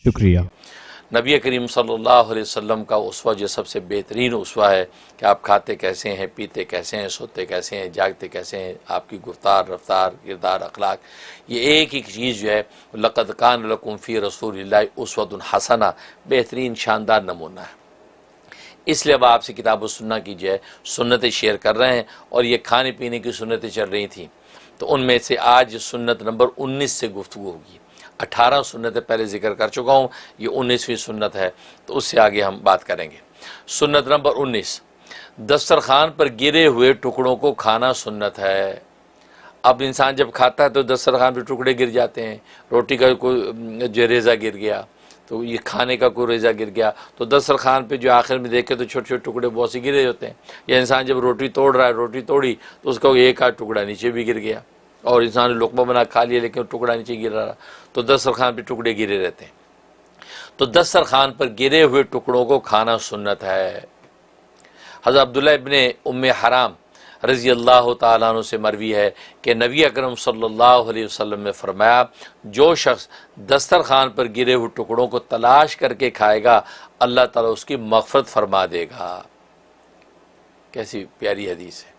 शुक्रिया। नबी करीम सल्लल्लाहु अलैहि वसल्लम का उसवा जो सबसे बेहतरीन उसवा है कि आप खाते कैसे हैं, पीते कैसे हैं, सोते कैसे हैं, जागते कैसे हैं, आपकी गुफ्तार, रफ्तार, किरदार, अखलाक, ये एक एक चीज़ जो है लक़द कान लकुम फ़ी रसूलिल्लाहि उस्वतुन हसना, बेहतरीन शानदार नमूना है। इसलिए अब आपसे किताब व सुन्ना की जो है सुन्नतें शेयर कर रहे हैं और ये खाने पीने की सुन्नतें चल रही थी, तो उनमें से आज सुन्नत नंबर 19 से गुफ्तगू होगी। 18 सुन्नतें पहले जिक्र कर चुका हूँ, ये 19वीं सुन्नत है, तो उससे आगे हम बात करेंगे। सुन्नत नंबर 19, दस्तरखान पर गिरे हुए टुकड़ों को खाना सुन्नत है। अब इंसान जब खाता है तो दस्तरखान पर टुकड़े गिर जाते हैं, रोटी का कोई जो रेज़ा गिर गया, तो ये खाने का कोई रेज़ा गिर गया, तो दस्तरखान पे जो आखिर में देखे तो छोटे छोटे टुकड़े बहुत से गिरे होते हैं। या इंसान जब रोटी तोड़ रहा है, रोटी तोड़ी तो उसका एक आध टुकड़ा नीचे भी गिर गया और इंसान ने लुक़मा बना खा लिया, लेकिन टुकड़ा नीचे गिर रहा, तो दस्तरखान पे टुकड़े गिरे रहते हैं। तो दस्तरखान पर गिरे हुए टुकड़ों को खाना सुन्नत है। हज़रत अब्दुल्लाह इब्ने उम्मे हराम रज़ी अल्लाह ताला अन्हु से मरवी है कि नबी अकरम सल्लल्लाहु अलैहि वसल्लम ने फरमाया, जो शख्स दस्तरखान पर गिरे हुए टुकड़ों को तलाश करके खाएगा, अल्लाह ताला उसकी मग़फ़िरत फरमा देगा। कैसी प्यारी हदीस है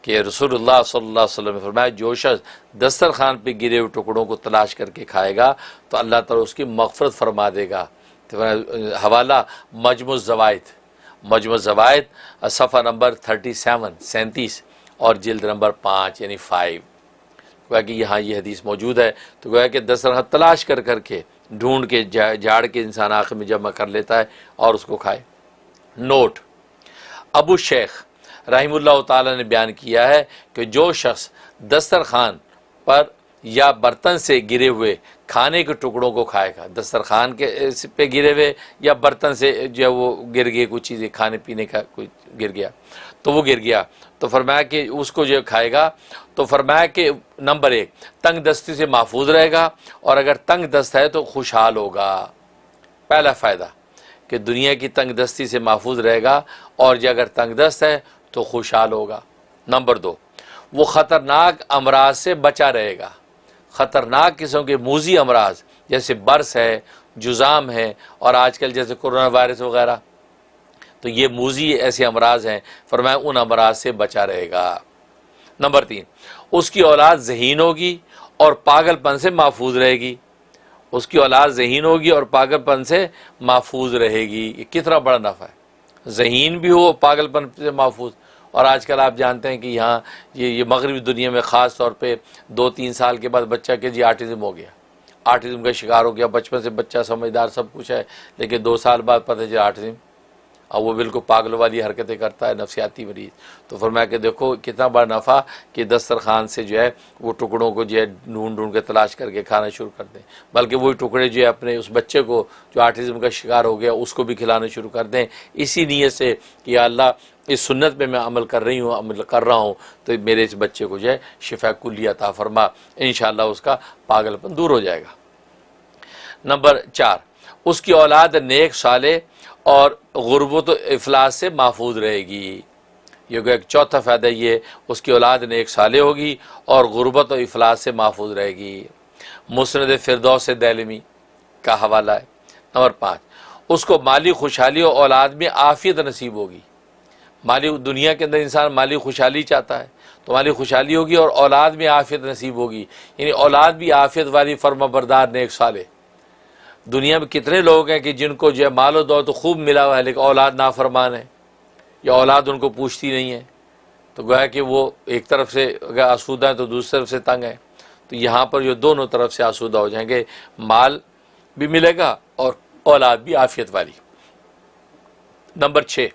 कि रसूलुल्लाह सल्लल्लाहु अलैहि वसल्लम ने फरमाया, जो शख्स दस्तरखान पर गिरे हुए टुकड़ों को तलाश करके खाएगा तो अल्लाह ताला उसकी मग़फ़िरत फरमा देगा। तो हवाला मजमू ज़वाइद, मजमू ज़वाइद सफ़ा नंबर 37 और जिल्द नंबर 5 यानी 5। गोया कि यहाँ ये हदीस मौजूद है। तो गोया कि दस्तरखान तलाश कर करके ढूंढ के झाड़ के इंसान आखिर में जमा कर लेता है और उसको खाए। नोट, अबू शेख रहिमहुल्लाह ताला ने बयान किया है कि जो शख्स दस्तरखान पर या बर्तन से गिरे हुए खाने के टुकड़ों को खाएगा, दस्तरखान के पे गिरे हुए या बर्तन से जो है वो गिर गए, कुछ चीज़ें खाने पीने का कुछ गिर गया, तो वो गिर गया, तो फरमाया कि उसको जो खाएगा, तो फरमाया कि नंबर 1 तंग दस्ती से महफूज रहेगा, और अगर तंग दस्त है तो खुशहाल होगा। पहला फ़ायदा कि दुनिया की तंग दस्ती से महफूज रहेगा, और जो अगर तंग दस्त है तो खुशहाल होगा। नंबर 2, वो ख़तरनाक अमराज से बचा रहेगा। ख़तरनाक किस्म के मूजी अमराज जैसे बर्स है, जुज़ाम है, और आजकल जैसे कोरोना वायरस वगैरह, तो ये मूजी ऐसे अमराज हैं, फरमाया उन अमराज से बचा रहेगा। नंबर 3, उसकी औलाद ज़हीन होगी और पागलपन से महफूज रहेगी। उसकी औलाद ज़हीन होगी और पागलपन से महफूज रहेगी। ये कितना बड़ा नफ़ा है, ज़हीन भी हो, पागलपन से महफूज। और आजकल आप जानते हैं कि यहाँ ये मगरबी दुनिया में ख़ास तौर पे 2-3 साल के बाद बच्चा के जी ऑटिज़म हो गया, ऑटिज़म का शिकार हो गया। बचपन से बच्चा समझदार सब कुछ है, लेकिन 2 साल बाद पता चला ऑटिज़म, और वो बिल्कुल पागल वाली हरकतें करता है, नफसियाती मरीज़। तो फरमाया कि देखो कितना बड़ा नफ़ा कि दस्तरखान से जो है वो टुकड़ों को जो है ढूंढ ढूंढ के तलाश करके खाना शुरू कर दें, बल्कि वही टुकड़े जो है अपने उस बच्चे को जो ऑटिज़म का शिकार हो गया उसको भी खिलाना शुरू कर दें, इसी नीयत से कि अल्लाह इस सुन्नत पे मैं अमल कर रही हूँ, अमल कर रहा हूँ, तो मेरे इस बच्चे को जो है शिफा कुल्ली अता फरमा, इंशाअल्लाह उसका पागलपन दूर हो जाएगा। नंबर 4, उसकी औलाद नेक साले और गुर्बत व इफलास से महफूज रहेगी। ये एक चौथा फ़ायदा ये, उसकी औलाद नेक साले होगी और गुर्बत व इफलास से महफूज रहेगी। मुस्नद फ़िरदौस दैलमी का हवाला है। नंबर 5, उसको माली खुशहाली और औलाद में आफ़ियत नसीब होगी। माली दुनिया के अंदर इंसान माली खुशहाली चाहता है, तो माली खुशहाली होगी और औलाद में आफ़ियत नसीब होगी, यानी औलाद भी आफ़ियत वाली फर्माबरदार नेक साले। दुनिया में कितने लोग हैं कि जिनको जो है मालो दौलत तो खूब मिला हुआ है, लेकिन औलाद नाफरमान है या औलाद उनको पूछती नहीं है, तो गोया कि वो एक तरफ से अगर आसूदा है तो दूसरी तरफ से तंग है। तो यहाँ पर जो दोनों तरफ से आसूदा हो जाएंगे, माल भी मिलेगा और औलाद भी आफ़ियत वाली। नंबर 6,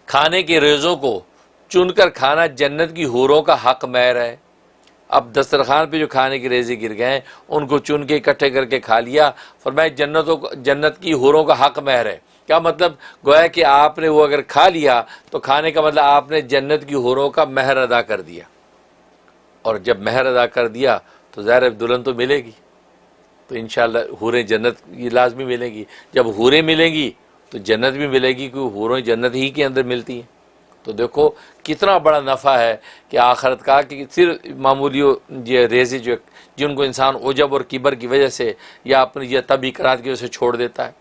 खाने के रेज़ों को चुनकर खाना जन्नत की हूरों का हक महर है। अब दस्तरखान पे जो खाने के रेज़े गिर गए हैं उनको चुन के इकट्ठे करके खा लिया, फरमाया जन्नत की हूरों का हक महर है। क्या मतलब, गोया कि आपने वो अगर खा लिया तो खाने का मतलब आपने जन्नत की हूरों का महर अदा कर दिया, और जब महर अदा कर दिया तो ज़ाहिर दुल्हन तो मिलेगी, तो इंशाअल्लाह हूरें जन्नत की लाजमी मिलेंगी। जब हूरें मिलेंगी तो जन्नत भी मिलेगी, क्योंकि हूरें जन्नत ही के अंदर मिलती हैं। तो देखो कितना बड़ा नफ़ा है कि आखरत का, कि सिर्फ मामूली ये रेज़ी जो जिनको इंसान उजब और किबर की वजह से या अपनी ये तबी करात की वजह से छोड़ देता है,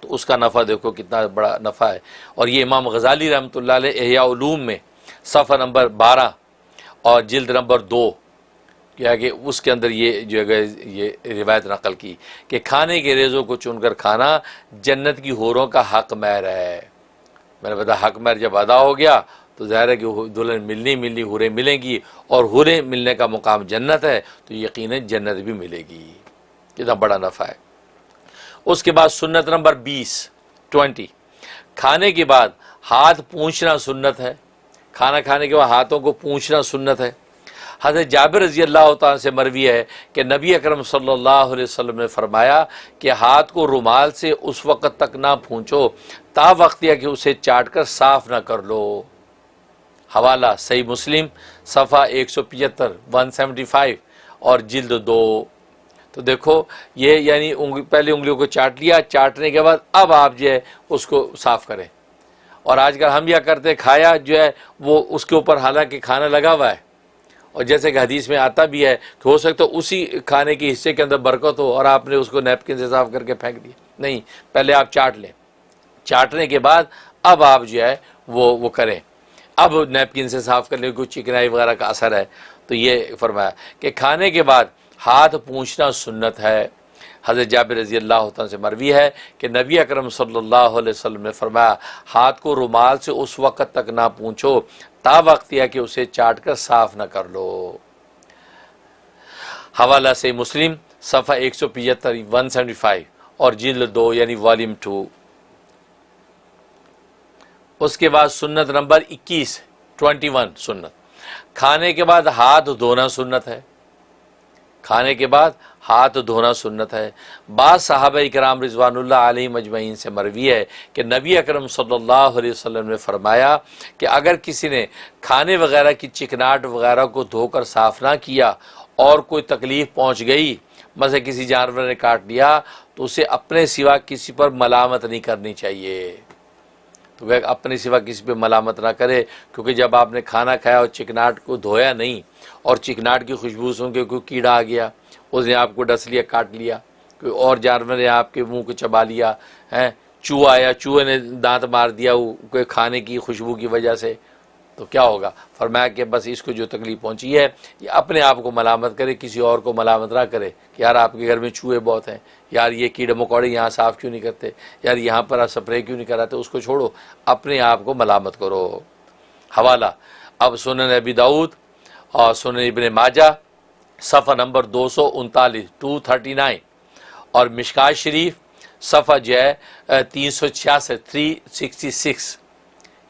तो उसका नफ़ा देखो कितना बड़ा नफ़ा है। और ये इमाम गज़ाली रहमतुल्लाह अलैह इहया उलूम में सफ़ा नंबर 12 और जिल्द नंबर 2 क्या कि उसके अंदर ये जो है ये रिवायत नकल की कि खाने के रेज़ों को चुनकर खाना जन्नत की हूरों का हक महर है। मैंने बताया हक महर जब अदा हो गया तो ज़ाहिर है कि दुल्हन मिलनी हुरें मिलेंगी, और हुरें मिलने का मुकाम जन्नत है, तो यकीनन जन्नत भी मिलेगी। कितना बड़ा नफ़ा है। उसके बाद सुन्नत नंबर 20 खाने के बाद हाथ पूंछना सुन्नत है। खाना खाने के बाद हाथों को पूंछना सुन्नत है। हज़रत जाबिर रज़ी अल्लाह तआला से मरवी है कि नबी अकरम सल्लल्लाहु अलैहि वसल्लम ने फरमाया कि हाथ को रुमाल से उस वक़्त तक ना पूंछो ता वक्त या कि उसे चाट कर साफ़ ना कर लो। हवाला सही मुस्लिम सफ़ा 175 175 और जिल्द 2। तो देखो ये यानी पहले उंगलियों को चाट लिया, चाटने के बाद अब आप जो है उसको साफ़ करें। और आजकल हम यह करते खाया जो है वो उसके ऊपर हालांकि खाना लगा हुआ है, और जैसे कि हदीस में आता भी है कि हो सकता है उसी खाने के हिस्से के अंदर बरकत हो और आपने उसको नैपकिन से साफ़ करके फेंक दिया। नहीं, पहले आप चाट लें, चाटने के बाद अब आप जो है वो करें, अब नैपकिन से साफ़ कर लें, कोई चिकनाई वगैरह का असर है। तो ये फरमाया कि खाने के बाद हाथ पूंछना सुन्नत है। हज़रत जाबिर रज़ी अल्लाह तआला से मरवी है कि नबी अकरम सल्लल्लाहु अलैहि वसल्लम ने फरमाया हाथ को रुमाल से उस वक़्त तक ना पूंछो ता वक्त या कि उसे चाट कर साफ़ ना कर लो। हवाला से मुस्लिम सफ़ा 175 175 और जिल्द 2 यानी वॉल्यूम 2। उसके बाद सुन्नत नंबर 21 सुन्नत खाने के बाद हाथ धोना सुन्नत है। खाने के बाद हाथ धोना सुन्नत है। बाद सहाबा इकराम रिज़वानुल्लाह अलैहिम अजमईन से मरवी है कि नबी अकरम सल्लल्लाहु अलैहि वसल्लम ने फरमाया कि अगर किसी ने खाने वगैरह की चिकनाट वगैरह को धोकर साफ़ ना किया और कोई तकलीफ़ पहुँच गई, मसे किसी जानवर ने काट लिया, तो उसे अपने सिवा किसी पर मलामत नहीं करनी चाहिए। तो वह अपने सिवा किसी पे मलामत ना करे, क्योंकि जब आपने खाना खाया और चिकनाट को धोया नहीं और चिकनाट की खुशबू सुन के कोई कीड़ा आ गया, उसने आपको डस लिया, काट लिया, कोई और जानवर ने आपके मुंह को चबा लिया है, चूहा आया, चूहे ने दांत मार दिया कोई खाने की खुशबू की वजह से, तो क्या होगा? फरमाया कि बस इसको जो तकलीफ़ पहुंची है ये अपने आप को मलामत करे, किसी और को मलामत ना करे कि यार आपके घर में चूहे बहुत हैं, यार ये कीड़े मकोड़े यहाँ साफ़ क्यों नहीं करते, यार यहाँ पर आप स्प्रे क्यों नहीं कराते, उसको छोड़ो, अपने आप को मलामत करो। हवाला अब सुनन अबी दाऊद और सुनन इब्न माजा सफ़ा नंबर 239 239 और मिशकात शरीफ सफ़ा जो है 366 366।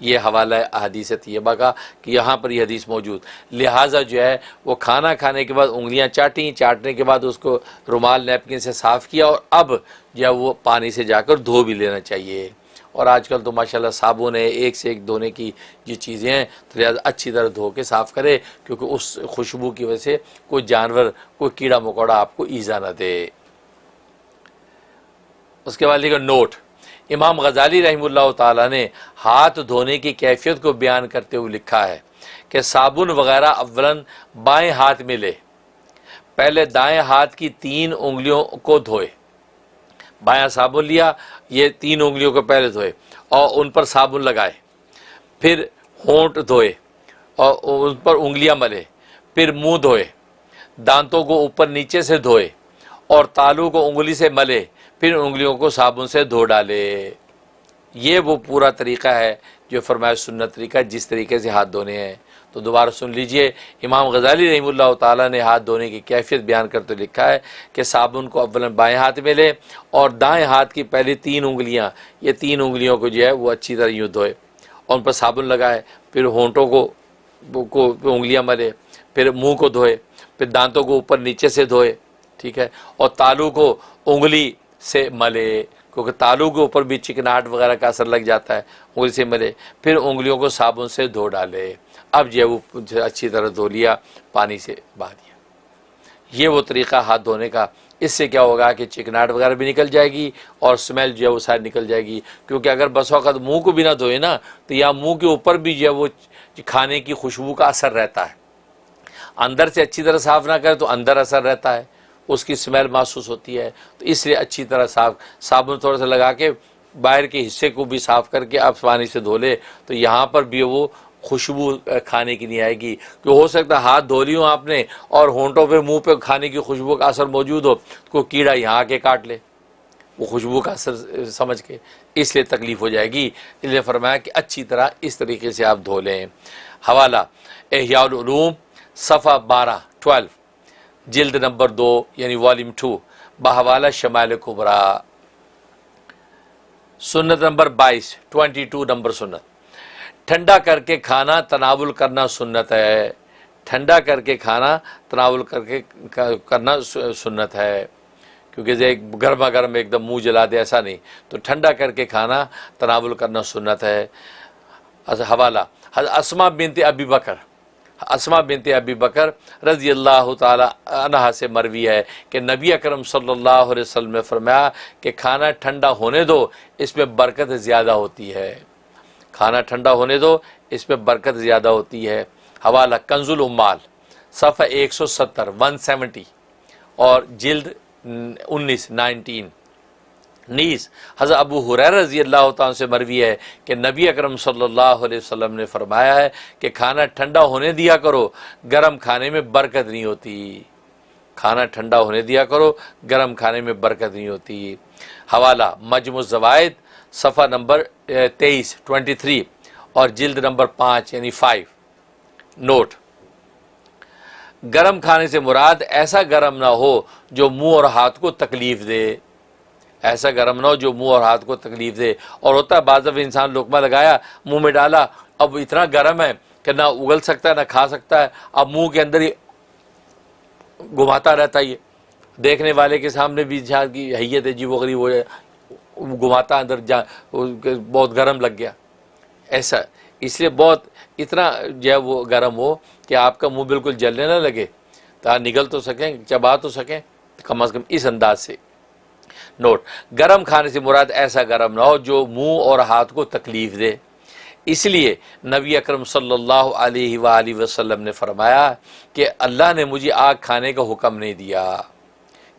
ये हवाला है अहदीस तैयबा का कि यहाँ पर यह हदीस मौजूद। लिहाजा जो है वो खाना खाने के बाद उंगलियाँ चाटी, चाटने के बाद उसको रुमाल नैपकिन से साफ़ किया और अब जो है वो पानी से जाकर धो भी लेना चाहिए। और आजकल तो माशाल्लाह साबुन है, एक से एक धोने की ये चीज़ें हैं, तो लिहाजा अच्छी तरह धो के साफ़ करे, क्योंकि उस खुशबू की वजह से कोई जानवर, कोई कीड़ा मकोड़ा आपको ईज़ा न दे। उसके बाद लिखा नोट, इमाम गज़ाली रहमतुल्लाह ताला ने हाथ धोने की कैफियत को बयान करते हुए लिखा है कि साबुन वगैरह अव्वलन बाएं हाथ में ले, पहले दाएं हाथ की 3 उंगलियों को धोए, बायां साबुन लिया, ये 3 उंगलियों को पहले धोए और उन पर साबुन लगाए, फिर होंठ धोए और उन पर उंगलियां मले, फिर मुंह धोए, दांतों को ऊपर नीचे से धोए और तालू को उंगली से मले, फिर उंगलियों को साबुन से धो डाले। ये वो पूरा तरीक़ा है जो फरमाया सुन्नत तरीक़ा, जिस तरीके से हाथ धोने हैं। तो दोबारा सुन लीजिए, इमाम गज़ाली रहमतुल्लाह ताला ने हाथ धोने की कैफियत बयान करते लिखा है कि साबुन को अव्वलन बाएं हाथ में ले और दाएं हाथ की पहली 3 उंगलियां, ये 3 उंगलियों को जो है वो अच्छी तरह यूँ धोए और उन पर साबुन लगाए, फिर होंठों को उंगलियां मले, फिर मुँह को धोए, फिर दांतों को ऊपर नीचे से धोए, ठीक है, और तालू को उंगली से मले, क्योंकि तालू के ऊपर भी चिकनाहट वगैरह का असर लग जाता है, उंगली से मले, फिर उंगलियों को साबुन से धो डाले। अब जो है वो अच्छी तरह धो लिया, पानी से बहा दिया। ये वो तरीक़ा हाथ धोने का इससे क्या होगा कि चिकनाहट वगैरह भी निकल जाएगी और स्मेल जो है वो सारी निकल जाएगी। क्योंकि अगर बस वक़्त मुँह को भी ना धोए ना तो यहाँ मुँह के ऊपर भी जो है वो खाने की खुशबू का असर रहता है। अंदर से अच्छी तरह साफ़ ना करें तो अंदर असर रहता है, उसकी स्मेल महसूस होती है। तो इसलिए अच्छी तरह साबुन थोड़ा सा लगा के बाहर के हिस्से को भी साफ़ करके आप पानी से धो ले तो यहाँ पर भी वो खुशबू खाने की नहीं आएगी। कि हो सकता है हाथ धो ली हो आपने और होंठों पे मुंह पे खाने की खुशबू का असर मौजूद हो, तो कीड़ा यहाँ आके काट ले वो खुशबू का असर समझ के, इसलिए तकलीफ़ हो जाएगी। इसलिए फरमाया कि अच्छी तरह इस तरीके से आप धो लें। हवाला इहयाउल उलूम सफ़ा 12 जिल्द नंबर 2 यानी वॉल्यूम 2 बहवाला शमाइल कुबरा, सुन्नत नंबर 22 नंबर सुन्नत। ठंडा करके खाना तनावुल करना सुन्नत है। ठंडा करके खाना तनावुल करके करना सुन्नत है। क्योंकि गर्मा गर्म एकदम मुंह जला दे ऐसा नहीं, तो ठंडा करके खाना तनावुल करना सुन्नत है। हवाला अस्मा बिनते अबी बकर, अस्मा बिनते अबी बकर रज़ी अल्लाह ताला अन्हा से मरवी है कि नबी अकरम सल्लल्लाहु अलैहि वसल्लम ने फरमाया कि खाना ठंडा होने दो, इसमें बरकत ज़्यादा होती है। खाना ठंडा होने दो, इसमें बरकत ज़्यादा होती है। हवाला कंजुल उम्माल सफ़ा 170 और जिल्द 19 हज़रत अबू हुरैरा रज़ी अल्लाह ताला से मरवी है कि नबी अकरम सल्लल्लाहु अलैहि वसल्लम ने फरमाया है कि खाना ठंडा होने दिया करो, गर्म खाने में बरकत नहीं होती। खाना ठंडा होने दिया करो, गर्म खाने में बरकत नहीं होती। हवाला मजमू ज़वाइद सफ़ा नंबर 23 और जिल्द नंबर 5 यानी 5। नोट, गर्म खाने से मुराद ऐसा गर्म ना हो जो मुंह और हाथ को तकलीफ़ दे। ऐसा गर्म ना हो जो मुंह और हाथ को तकलीफ़ दे। और होता है बाज़ दफ़े इंसान लुक़मा लगाया, मुंह में डाला, अब इतना गर्म है कि ना उगल सकता है ना खा सकता है, अब मुंह के अंदर ही घुमाता रहता है। ये देखने वाले के सामने भी जहाँ की हैयत है जी वो गरीब हो जाए, घुमाता अंदर जा, बहुत गर्म लग गया ऐसा। इसलिए बहुत इतना जो है वो गर्म हो कि आपका मुंह बिल्कुल जलने ना लगे, तो निगल तो सकें, चबा तो सकें कम अज़ कम इस अंदाज से। नोट, गर्म खाने से मुराद ऐसा गर्म ना हो जो मुंह और हाथ को तकलीफ़ दे। इसलिए नबी अकरम सल्लल्लाहु अलैहि वसल्लम ने फरमाया कि अल्लाह ने मुझे आग खाने का हुक्म नहीं दिया।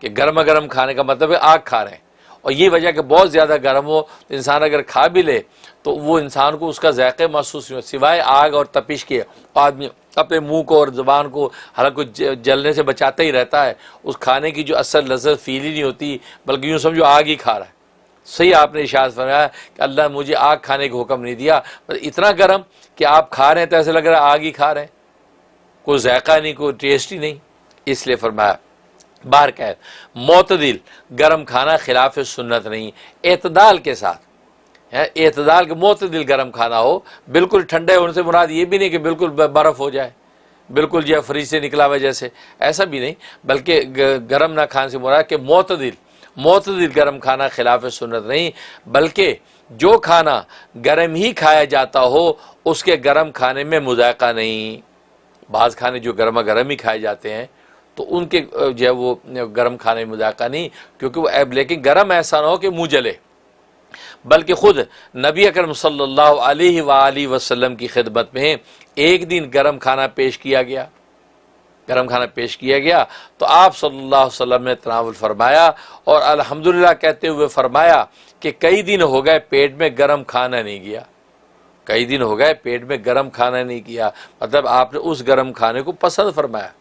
कि गर्मा गर्म खाने का मतलब है आग खा रहे हैं, और ये वजह कि बहुत ज़्यादा गर्म हो तो इंसान अगर खा भी ले तो वो इंसान को उसका ज़ायक़े महसूस नहीं हो, सिवाय आग और तपिश के आदमी अपने मुंह को और ज़ुबान को हालांकि जलने से बचाता ही रहता है। उस खाने की जो असर लज़्ज़त फील ही नहीं होती, बल्कि यूँ समझो आग ही खा रहा है। सही आपने इशारा फरमाया कि अल्लाह मुझे आग खाने का हुक्म नहीं दिया, मतलब इतना गर्म कि आप खा रहे हैं तो ऐसा लग रहा है आग ही खा रहे हैं, कोई जायका नहीं, कोई टेस्ट ही नहीं। इसलिए फरमाया बाहर कह मोतदिल गर्म खाना खिलाफ सुन्नत नहीं, एतदाल के साथ है, एतदाल के मोतदिल गर्म खाना हो। बिल्कुल ठंडे होने से मुराद ये भी नहीं कि बिल्कुल बर्फ़ हो जाए, बिल्कुल जो फ्रिज से निकला हुआ जैसे, ऐसा भी नहीं, बल्कि गर्म ना खाने से मुराद कि मोतदिल गर्म खाना खिलाफ सुन्नत नहीं, बल्कि जो खाना गर्म ही खाया जाता हो उसके गर्म खाने में मुज़ायक़ा नहीं। बाज़ खाने जो गर्मा गर्म ही खाए जाते हैं तो उनके जो है वो गर्म खाने में मुज़ायक़ा नहीं, क्योंकि वो लेकिन गर्म ऐसा ना हो कि मुँह जले। बल्कि ख़ुद नबी अकरम सल्लल्लाहु अलैहि वसल्लम की खिदमत में एक दिन गर्म खाना पेश किया गया, गर्म खाना पेश किया गया तो आप सल्लल्लाहु अलैहि वसल्लम ने तनावुल फरमाया और अल्हम्दुलिल्लाह कहते हुए फरमाया कि कई दिन हो गए पेट में गर्म खाना नहीं गया, कई दिन हो गए पेट में गर्म खाना नहीं किया, मतलब आपने उस गर्म खाने को पसंद फरमाया।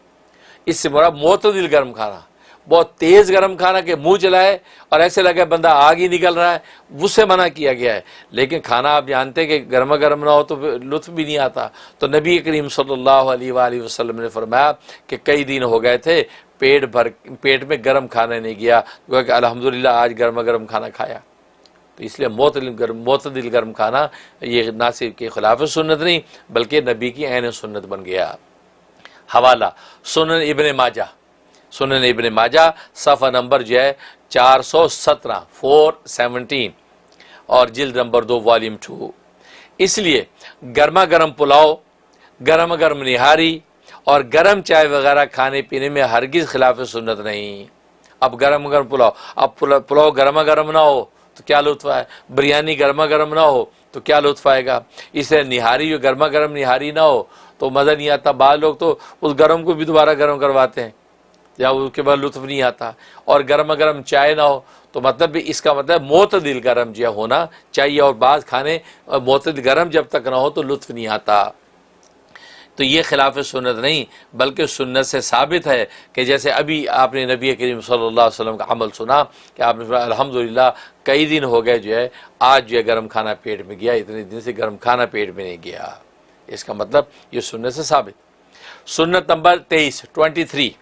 इससे मुराद मोतदिल गर्म खाना, बहुत तेज़ गर्म खाना के मुंह जलाए और ऐसे लगे बंदा आग ही निकल रहा है, उससे मना किया गया है। लेकिन खाना आप जानते हैं कि गर्मा गर्म ना हो तो लुत्फ़ भी नहीं आता। तो नबी करीम सल्लल्लाहु अलैहि वसल्लम ने फरमाया कि कई दिन हो गए थे पेट में गर्म खाना नहीं गया, क्योंकि अल्हम्दुलिल्लाह आज गर्मा गर्म खाना खाया। तो इसलिए मोतदिल गर्म खाना ये ना सिर्फ के खिलाफ सुन्नत नहीं बल्कि नबी की ऐन सुन्नत बन गया। हवाला सुनन इब्न माजा सफ़ा नंबर जो है 417 और जिल्द नंबर 2 वॉल्यूम 2। इसलिए गर्मा गर्म पुलाव, गर्म गर्म निहारी और गर्म चाय वगैरह खाने पीने में हरगिज़ खिलाफ सुन्नत नहीं। अब गरम गरम पुलाव, अब पुलाव गर्मा गर्म ना हो तो क्या लुत्फ है, बिरयानी गर्मा गर्म ना हो तो क्या लुत्फ आएगा। इसलिए निहारी जो गर्मा गर्म निहारी ना हो तो मज़ा नहीं आता। बाद लोग तो उस गर्म को भी दोबारा गर्म करवाते हैं या उसके बाद लुत्फ़ नहीं आता। और गर्मा गर्म चाय ना हो तो मतलब भी इसका मतलब मोतदिल गर्म जो होना चाहिए, और बाद खाने मोतदिल गर्म जब तक ना हो तो लुत्फ़ नहीं आता। तो ये खिलाफ सुन्नत नहीं बल्कि सुन्नत से साबित है कि जैसे अभी आपने नबी करीम सल्लल्लाहु अलैहि वसल्लम का अमल सुना कि आपने अल्हम्दुलिल्लाह कई दिन हो गए जो है आज जो है गर्म खाना पेट में गया, इतने दिन से गर्म खाना पेट में नहीं गया। इसका मतलब ये सुन्नत से साबित। सुन्नत नंबर 23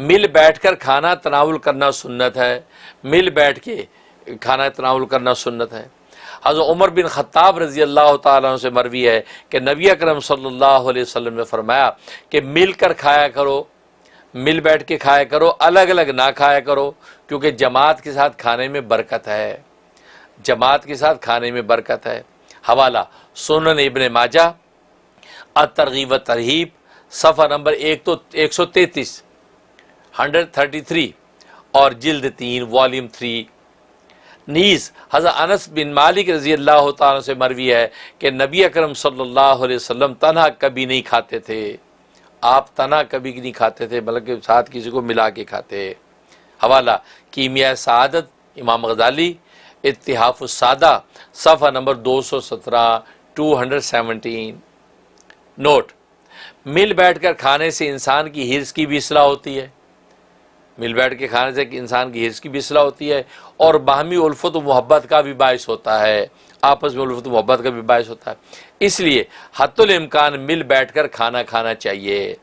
मिल बैठकर खाना तनावुल करना सुन्नत है। मिल बैठ के खाना तनावुल करना सुन्नत है। हज़रत उमर बिन ख़त्ताब रज़ी अल्लाह तआला अन्हु से मरवी है कि नबी अकरम सल्लल्लाहु अलैहि वसल्लम ने फरमाया कि मिलकर खाया करो, मिल बैठ के खाया करो, अलग अलग ना खाया करो, क्योंकि जमात के साथ खाने में बरकत है, जमात के साथ खाने में बरकत है। हवाला सुनन इब्न माजा अत-तरगीब व तरहीब सफ़ा नंबर 133 133 और जिल्द 3 वॉल्यूम 3। नीज़ हज़रत अनस बिन मालिक रज़ी अल्लाह तआला से मरवी है कि नबी अकरम सल्लल्लाहु अलैहि वसल्लम तना कभी नहीं खाते थे। आप तना कभी नहीं खाते थे बल्कि साथ किसी को मिला के खाते। हवाला कीमिया सआदत इमाम गज़ाली इत्तिहाफुस सादा सफ़ा नंबर 217 217। नोट, मिल बैठकर खाने से इंसान की हिर्स की भी इस्लाह होती है। मिल बैठ के खाने से इंसान की हिर्स की भी इस्लाह होती है और बाहमी उल्फत व मोहब्बत का भी बायस होता है, आपस में उल्फत व मोहब्बत का भी बायस होता है। इसलिए हत्तुल इम्कान मिल बैठकर खाना खाना चाहिए।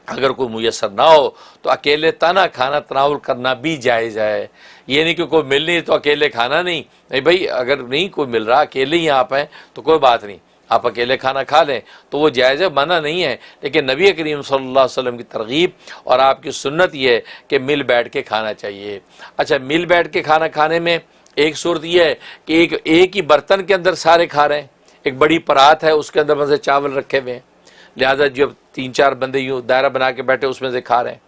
अगर कोई मुयसर ना हो तो अकेले तना खाना तनावुल करना भी जायज़ है। ये नहीं कि कोई मिल नहीं तो अकेले खाना नहीं, नहीं भाई, अगर नहीं कोई मिल रहा, अकेले ही आप हैं तो कोई बात नहीं, आप अकेले खाना खा लें तो वो जायज़ है, मना नहीं है। लेकिन नबी करीम सल्लल्लाहु अलैहि वसल्लम की तरगीब और आपकी सुन्नत ये है कि मिल बैठ के खाना चाहिए। अच्छा, मिल बैठ के खाना खाने में एक सूरत यह है कि एक ही बर्तन के अंदर सारे खा रहे हैं, एक बड़ी परात है उसके अंदर में चावल रखे हुए हैं, लिहाजा जब 3-4 बंदे यूँ दायरा बना के बैठे उसमें से खा रहे हैं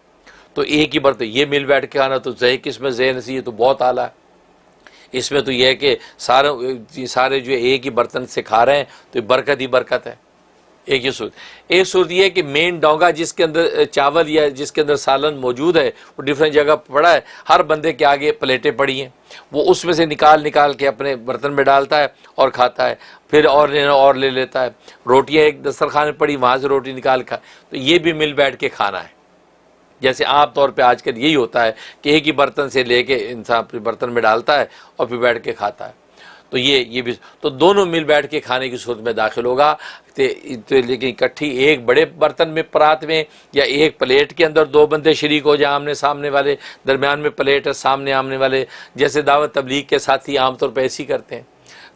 तो एक ही बर्तन, ये मिल बैठ के खाना तो ज़े किस्म ज़े नसी तो बहुत आला है। इसमें तो यह है कि सारे जो एक ही बर्तन से खा रहे हैं तो बरकत ही बरकत है। एक ही सूरत, एक सूरत यह है कि मेन डोंगा जिसके अंदर चावल या जिसके अंदर सालन मौजूद है वो डिफरेंट जगह पड़ा है, हर बंदे के आगे प्लेटें पड़ी हैं, वो उसमें से निकाल के अपने बर्तन में डालता है और खाता है, फिर और ले लेता है। रोटियां एक दस्तरखान में पड़ी, वहाँ से रोटी निकाल खा, तो ये भी मिल बैठ के खाना है। जैसे आम तौर पे आजकल यही होता है कि एक ही बर्तन से लेके इंसान अपने बर्तन में डालता है और फिर बैठ के खाता है, तो ये भी तो दोनों मिल बैठ के खाने की सूरत में दाखिल होगा। तो लेकिन इकट्ठी एक बड़े बर्तन में परात में या एक प्लेट के अंदर 2 बंदे शरीक हो जाए, आमने सामने वाले, दरमियान में प्लेट है, सामने आमने वाले, जैसे दावत तबलीग के साथी आमतौर पर ऐसे ही करते हैं।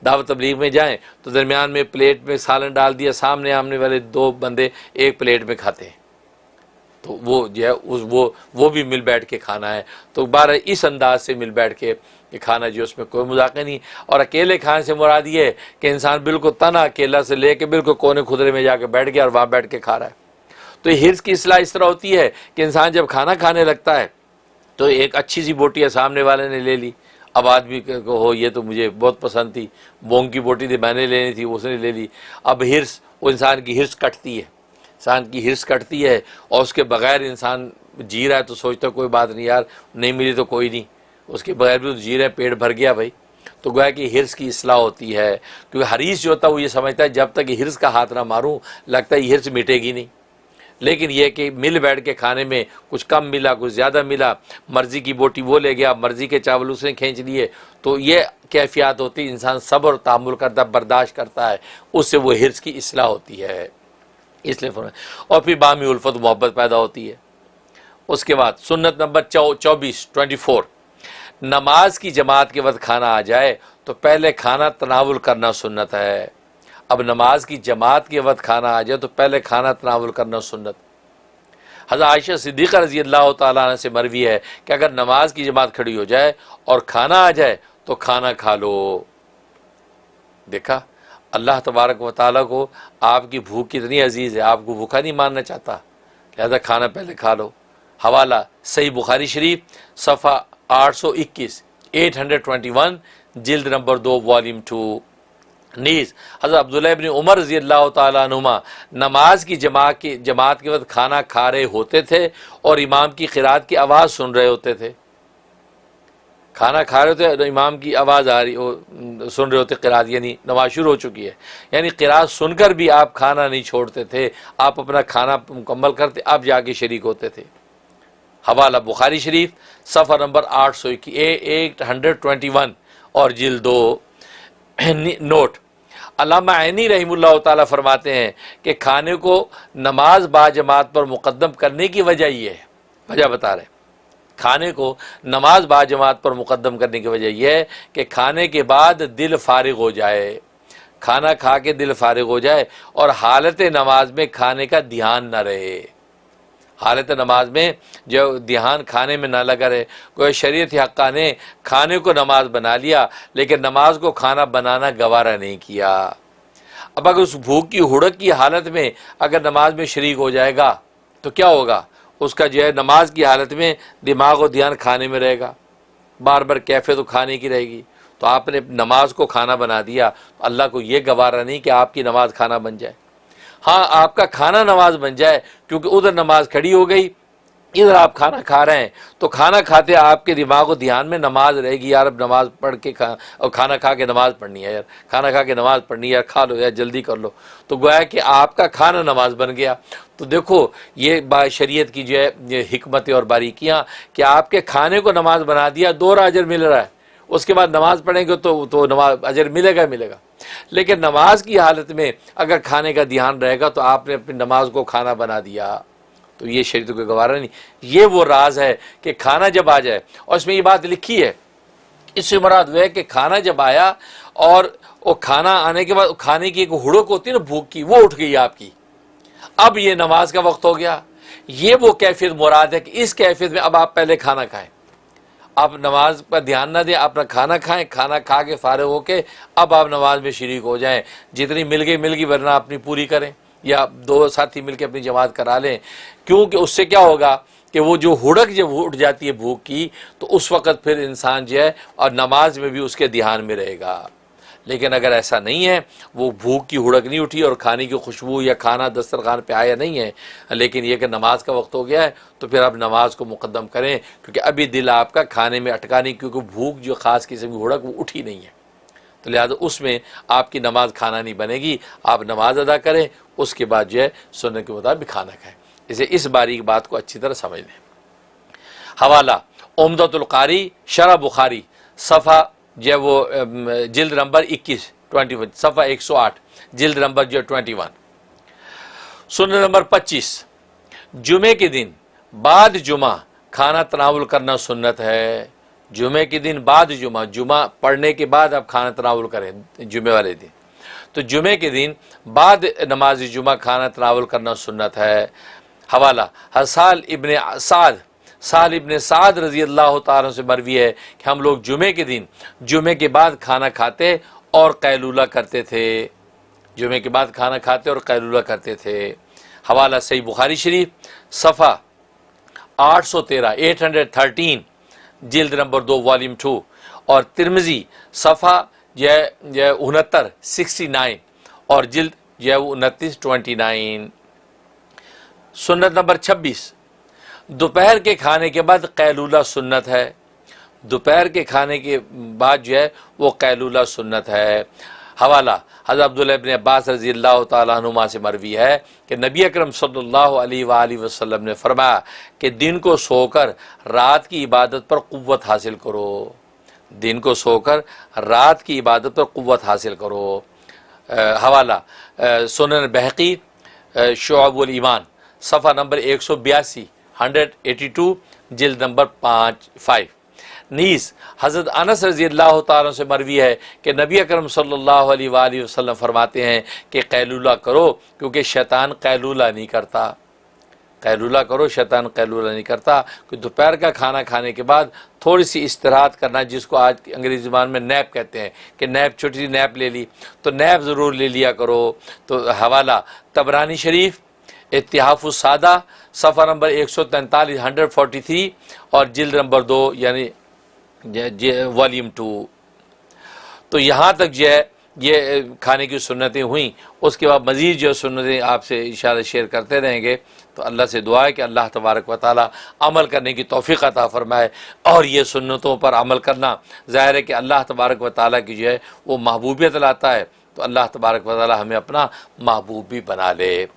दावत तबलीग में जाएँ तो दरमियान में प्लेट में सालन डाल दिया, सामने आमने वाले 2 बंदे एक प्लेट में खाते हैं, तो वो जो है वो भी मिल बैठ के खाना है। तो 12 इस अंदाज से मिल बैठ के खाना जो उसमें कोई मजाक नहीं। और अकेले खाने से मुराद ये है कि इंसान बिल्कुल तना अकेला से लेके बिल्कुल कोने खुदरे में जाके बैठ गया और वहाँ बैठ के खा रहा है। तो हिर्स की इस्लाह इस तरह होती है कि इंसान जब खाना खाने लगता है तो एक अच्छी सी बोटी है सामने वाले ने ले ली, अब आदमी को हो ये तो मुझे बहुत पसंद थी, बोंग की बोटी थी मैंने लेनी थी, उसने ले ली। अब हिर्स, वो इंसान की हिर्स कटती है, इंसान की हिर्स कटती है और उसके बगैर इंसान जी रहा है तो सोचता कोई बात नहीं यार, नहीं मिली तो कोई नहीं, उसके बगैर भी तो जी रहे हैं, पेट भर गया भाई। तो गोया कि हिर्स की इस्लाह होती है, क्योंकि हरीस जो होता है वो ये समझता है जब तक हिर्स का हाथ ना मारूं लगता है हिर्स मिटेगी नहीं। लेकिन यह कि मिल बैठ के खाने में कुछ कम मिला कुछ ज़्यादा मिला, मर्ज़ी की बोटी वो ले गया, मर्ज़ी के चावल उसने खींच लिए, तो ये कैफियत होती है, इंसान सब्र और तामुल करता है, बर्दाश्त करता है, उससे वो हिर्स की इस्लाह होती है। इसलिए और फिर बामी उल्फत मोहब्बत पैदा होती है। उसके बाद सुन्नत नंबर 24 नमाज की जमात के वक्त खाना आ जाए तो पहले खाना तनावुल करना सुन्नत है। अब नमाज की जमात के वक्त खाना आ जाए तो पहले खाना तनावुल करना सुन्नत। हज़रत आयशा सिद्दीक़ा रज़ी अल्लाह तआला अन्हा से मरवी है कि अगर नमाज की जमात खड़ी हो जाए और खाना आ जाए तो खाना खा लो। देखा, अल्लाह तबारक व तआला को आपकी भूख कितनी अजीज़ है, आपको भूखा नहीं मानना चाहता, लिहाजा खाना पहले खा लो। हवाला सही बुखारी शरीफ सफ़ा 821 821 जिल्द नंबर 2 वॉल्यूम 2। नीज़ हज़रत अब्दुल्लाह इब्न उमर रज़ी अल्लाह तआला अन्हुमा नमाज की जमात के वक्त खाना खा रहे होते थे और इमाम की क़िरात की आवाज़ सुन रहे होते थे। खाना खा रहे थे, इमाम की आवाज़ आ रही सुन रहे होते, क़िरात यानी नमाज शुरू हो चुकी है, यानी क़िरात सुनकर भी आप खाना नहीं छोड़ते थे, आप अपना खाना मुकम्मल करते, आप जाके शरीक होते थे। हवाला बुखारी शरीफ सफ़ा नंबर 821 और जिल्द 2। नोट अल्लामा ऐनी रहमुल्लाह ताला फरमाते हैं कि खाने को नमाज बाजमात पर मुक़द्दम करने की वजह ये है, वजह बता रहे, खाने को नमाज बाजमात पर मुक़द्दम करने की वजह यह है कि खाने के बाद दिल फारिग हो जाए, खाना खा के दिल फारिग हो जाए और हालत नमाज में खाने का ध्यान न रहे। हालत नमाज में जो ध्यान खाने में ना लगा रहे, कोई शरीयत हक्का ने खाने को नमाज बना लिया लेकिन नमाज को खाना बनाना गवारा नहीं किया। अब अगर उस भूख की हुड़क की हालत में अगर नमाज में शरीक हो जाएगा तो क्या होगा, उसका जो है नमाज की हालत में दिमाग और ध्यान खाने में रहेगा, बार बार कैफे तो खाने की रहेगी। तो आपने नमाज को खाना बना दिया, तो अल्लाह को ये गवारा नहीं कि आपकी नमाज खाना बन जाए। हाँ, आपका खाना नमाज बन जाए, क्योंकि उधर नमाज खड़ी हो गई, इधर आप खाना खा रहे हैं, तो खाना खाते आपके दिमाग और ध्यान में नमाज रहेगी, यार अब नमाज पढ़ के और खाना खा के नमाज पढ़नी है, यार खाना खा के नमाज पढ़नी है, यार खा लो यार जल्दी कर लो, तो गोया कि आपका खाना नमाज बन गया। तो देखो ये शरीयत की जो है ये हिकमतें और बारीकियाँ कि आपके खाने को नमाज बना दिया, 2 अजर मिल रहा है, उसके बाद नमाज पढ़ेंगे तो नमाज अजर मिलेगा मिलेगा। लेकिन नमाज की हालत में अगर खाने का ध्यान रहेगा तो आपने अपनी नमाज को खाना बना दिया, तो ये शरीयत को गवारा नहीं। ये वो राज है कि खाना जब आ जाए, और इसमें ये बात लिखी है, इससे मुराद वह है कि खाना जब आया और वो खाना आने के बाद खाने की एक हुड़क होती है ना भूख की, वो उठ गई आपकी, अब ये नमाज का वक्त हो गया। ये वो कैफियत मुराद है कि इस कैफियत में अब आप पहले खाना खाएं, आप नमाज पर ध्यान ना दें, अपना खाना खाएं, खाना खा के फारिग होके अब आप नमाज में शरीक हो जाएं। जितनी मिल गई वरना अपनी पूरी करें, या 2 साथी मिलकर अपनी जमात करा लें, क्योंकि उससे क्या होगा कि वो जो हुड़क जब उठ जाती है भूख की, तो उस वक़्त फिर इंसान जो है और नमाज में भी उसके ध्यान में रहेगा। लेकिन अगर ऐसा नहीं है, वो भूख की हुड़क नहीं उठी और खाने की खुशबू या खाना दस्तरखान पे आया नहीं है, लेकिन यह कि नमाज का वक्त हो गया है, तो फिर आप नमाज को मुकद्दम करें, क्योंकि अभी दिल आपका खाने में अटका नहीं, क्योंकि भूख जो ख़ास किस्म की हुड़क वो उठी नहीं है, तो लिहाजा उसमें आपकी नमाज खाना नहीं बनेगी। आप नमाज अदा करें, उसके बाद जो है सुन्नत के मुताबिक खाना खाएँ। इसे इस बारीक बात को अच्छी तरह समझ लें। हवाला उम्दतुल कारी शरह बुखारी सफ़ा जो है वो जिल्द नंबर 21 सफ़ा 108 जिल्द नंबर जो 21। सुन्नत नंबर 25 जुमे के दिन बाद जुमा खाना तनावुल करना सुन्नत है। जुमे के दिन बाद जुमा पढ़ने के बाद आप खाना तनावुल करें जुमे वाले दिन, तो जुमे के दिन बाद नमाज जुमा खाना तनावुल करना सुन्नत है। हवाला साल इब्न साद रज़ी अल्लाह ताला से मरवी है कि हम लोग जुमे के दिन जुमे के बाद खाना खाते और कैलूला करते थे, जुमे के बाद खाना खाते और कैलूला करते थे। हवाला सही बुखारी शरीफ सफ़ा 813 जिल्द नंबर 2 वॉल्यूम 2 और तिरमिज़ी सफ़ा 69 और जिल्द 29। सुन्नत नंबर 26 दोपहर के खाने के बाद कैलूला सुन्नत है। दोपहर के खाने के बाद जो है वो कैलूला सुन्नत है। हवाला हज़रत अब्दुल्लाह इब्न अब्बास रज़ी अल्लाह तआला अन्हुमा से मरवी है कि नबी अकरम सल्लल्लाहु अलैहि वसल्लम ने फरमाया कि दिन को सोकर रात की इबादत पर क़ुव्वत हासिल करो, दिन को सोकर रात की इबादत पर क़ुव्वत हासिल करो। हवाला सुनन बहकी शुअबुल ईमान सफ़ा नंबर 182 जिल्द नंबर 5 नीस हज़रत अनस रज़ी अल्लाह ताला से मरवी है कि नबी अकरम सल्लल्लाहु अलैहि वसल्लम फरमाते हैं कि कैलूला करो, क्योंकि शैतान कैलूला नहीं करता। कैलूला करो, शैतान कैलूला नहीं करता। कि दोपहर का खाना खाने के बाद थोड़ी सी इस्तराहत करना, जिसको आज अंग्रेज़ी ज़बान में नैप कहते हैं, कि नैप छोटी सी नैप ले ली, तो नैप ज़रूर ले लिया करो। तो हवाला तबरानी शरीफ इत्तिहाफुस सादा सफ़ा नंबर 143 143 और जिल्द नंबर 2 यानी वॉल्यूम 2। तो यहाँ तक जो है ये खाने की सुन्नतें हुई। उसके बाद मज़ीद जो सुन्नतें आपसे इंशाअल्लाह शेयर करते रहेंगे। तो अल्लाह से दुआ है कि अल्लाह तबारक व तआला अमल करने की तौफ़ीक़ अता फ़रमाए। और ये सुन्नतों पर अमल करना ज़ाहिर है कि अल्लाह तबारक व तआला की जो है वो महबूबियत लाता है। तो अल्लाह तबारक व तआला हमें अपना महबूब भी बना ले।